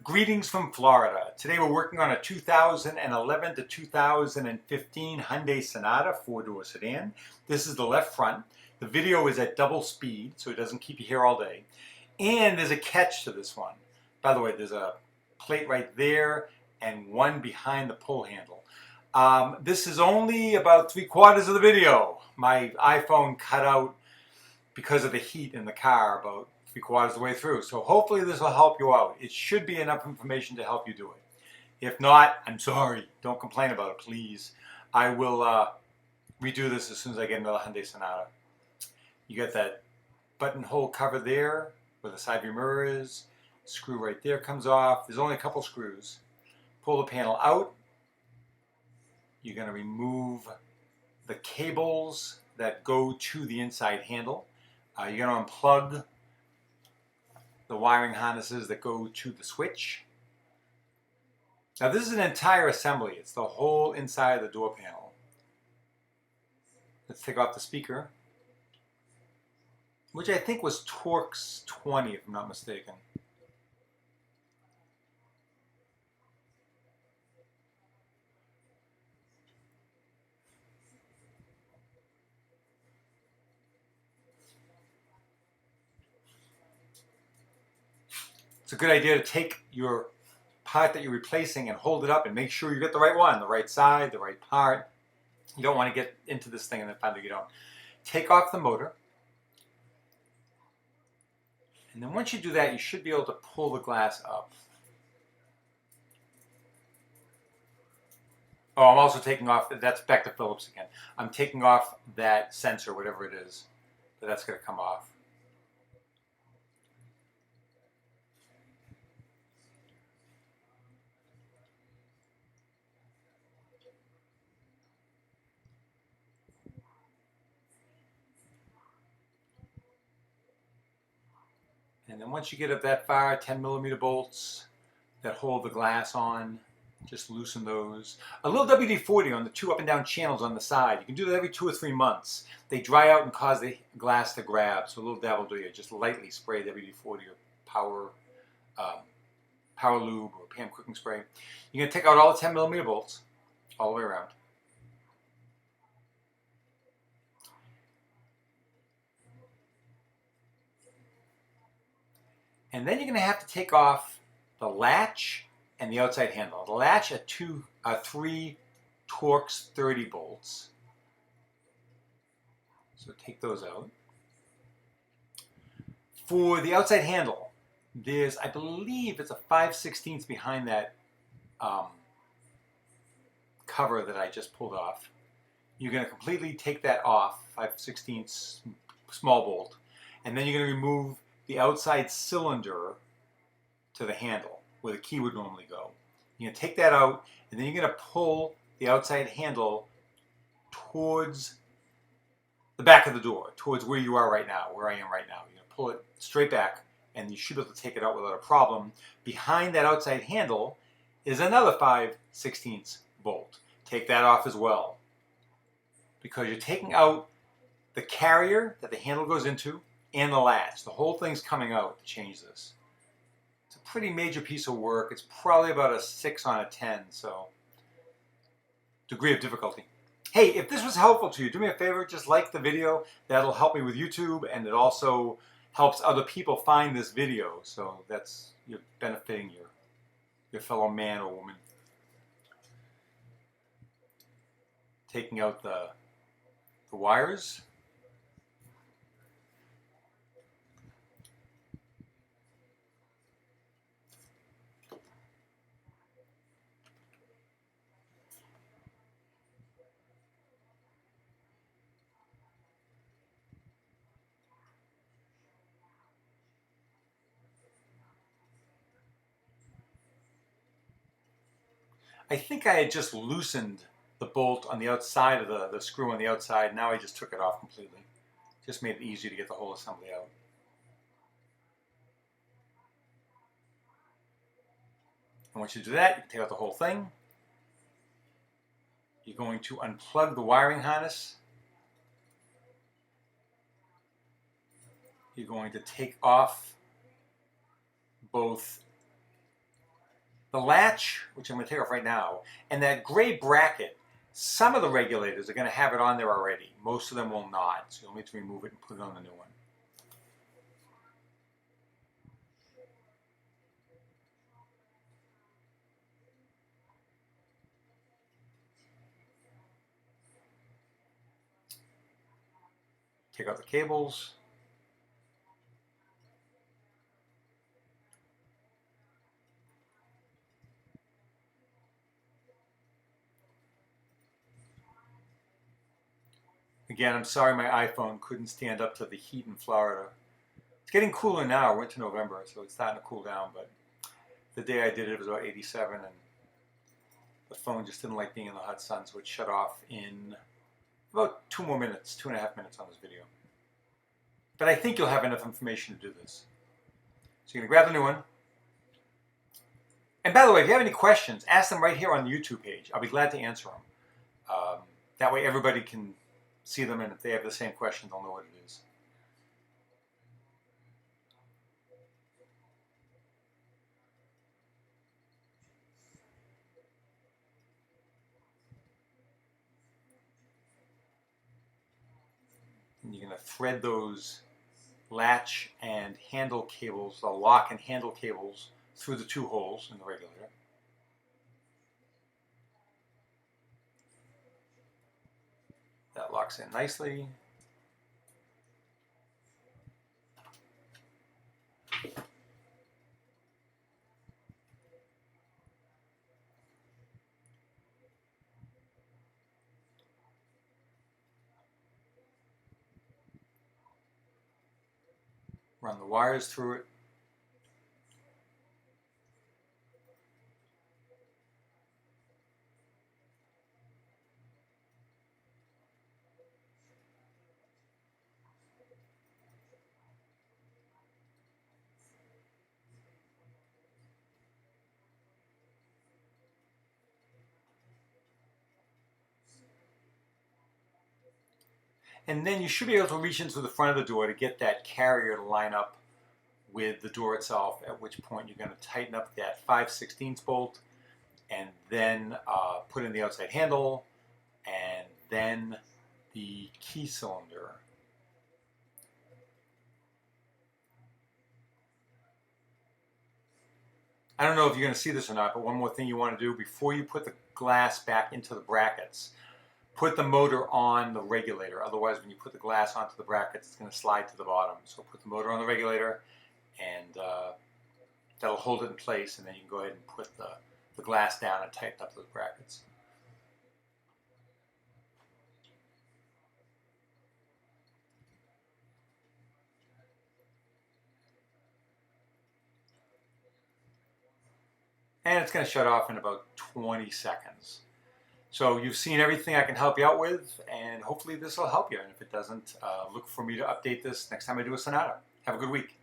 Greetings from Florida. Today we're working on a 2011 to 2015 Hyundai Sonata 4-door sedan. This is the left front. The video is at double speed, so it doesn't keep you here all day. And there's a catch to this one. By the way, there's a plate right there and one behind the pull handle. This is only about 3/4 of the video. My iPhone cut out because of the heat in the car about 3/4 of the way through. So hopefully this will help you out. It should be enough information to help you do it. If not, I'm sorry. Don't complain about it, please. I will redo this as soon as I get another Hyundai Sonata. You got that buttonhole cover there where the side view mirror is. Screw right there comes off. There's only a couple screws. Pull the panel out. You're going to remove the cables that go to the inside handle. You're going to unplug the wiring harnesses that go to the switch. Now this is an entire assembly. It's the whole inside of the door panel. Let's take off the speaker, which I think was Torx 20 if I'm not mistaken. It's a good idea to take your part that you're replacing and hold it up and make sure you get the right one, the right side, the right part. You don't want to get into this thing and then find out you don't. Take off the motor. And then once you do that, you should be able to pull the glass up. Oh, I'm also taking off, that's back to Phillips again. I'm taking off that sensor, whatever it is, but that's going to come off. And then once you get up that far, 10mm bolts that hold the glass on, just loosen those. A little WD-40 on the two up and down channels on the side. You can do that every 2 or 3 months. They dry out and cause the glass to grab, so a little dab will do you. Just lightly spray WD-40 or power lube or Pam cooking spray. You're going to take out all the 10mm bolts all the way around. And then you're going to have to take off the latch and the outside handle. The latch are 3 Torx 30 bolts. So take those out. For the outside handle, there's, I believe it's a 5/16 behind that cover that I just pulled off. You're going to completely take that off, 5/16 small bolt, and then you're going to remove the outside cylinder to the handle where the key would normally go. You're going to take that out, and then you're going to pull the outside handle towards the back of the door, towards where you are right now, where I am right now. You're going to pull it straight back, and you should be able to take it out without a problem. Behind that outside handle is another 5/16 bolt. Take that off as well, because you're taking out the carrier that the handle goes into and the latch. The whole thing's coming out to change this. It's a pretty major piece of work. It's probably about a 6 on a 10, so degree of difficulty. Hey, if this was helpful to you, do me a favor, just like the video. That'll help me with YouTube, and it also helps other people find this video. So that's, you're benefiting your fellow man or woman. Taking out the wires. I think I had just loosened the bolt on the outside of the screw on the outside. Now I just took it off completely. Just made it easier to get the whole assembly out. And once you do that, you can take out the whole thing. You're going to unplug the wiring harness. You're going to take off both the latch, which I'm going to take off right now, and that gray bracket, some of the regulators are going to have it on there already. Most of them will not, so you'll need to remove it and put it on the new one. Take out the cables. Again, I'm sorry my iPhone couldn't stand up to the heat in Florida. It's getting cooler now. We're into November, so it's starting to cool down, but the day I did it, it was about 87, and the phone just didn't like being in the hot sun, so it shut off in about 2.5 minutes on this video. But I think you'll have enough information to do this. So you're going to grab the new one. And by the way, if you have any questions, ask them right here on the YouTube page. I'll be glad to answer them. That way everybody can see them, and if they have the same question, they'll know what it is. And you're going to thread those latch and handle cables, the lock and handle cables, through the 2 holes in the regulator. That locks in nicely. Run the wires through it. And then you should be able to reach into the front of the door to get that carrier to line up with the door itself, at which point you're going to tighten up that 5/16 bolt and then put in the outside handle and then the key cylinder. I don't know if you're going to see this or not, but one more thing you want to do before you put the glass back into the brackets, put the motor on the regulator. Otherwise, when you put the glass onto the brackets, it's going to slide to the bottom. So put the motor on the regulator, and that'll hold it in place, and then you can go ahead and put the glass down and tighten up those brackets. And it's going to shut off in about 20 seconds. So you've seen everything I can help you out with, and hopefully this will help you. And if it doesn't, look for me to update this next time I do a Sonata. Have a good week.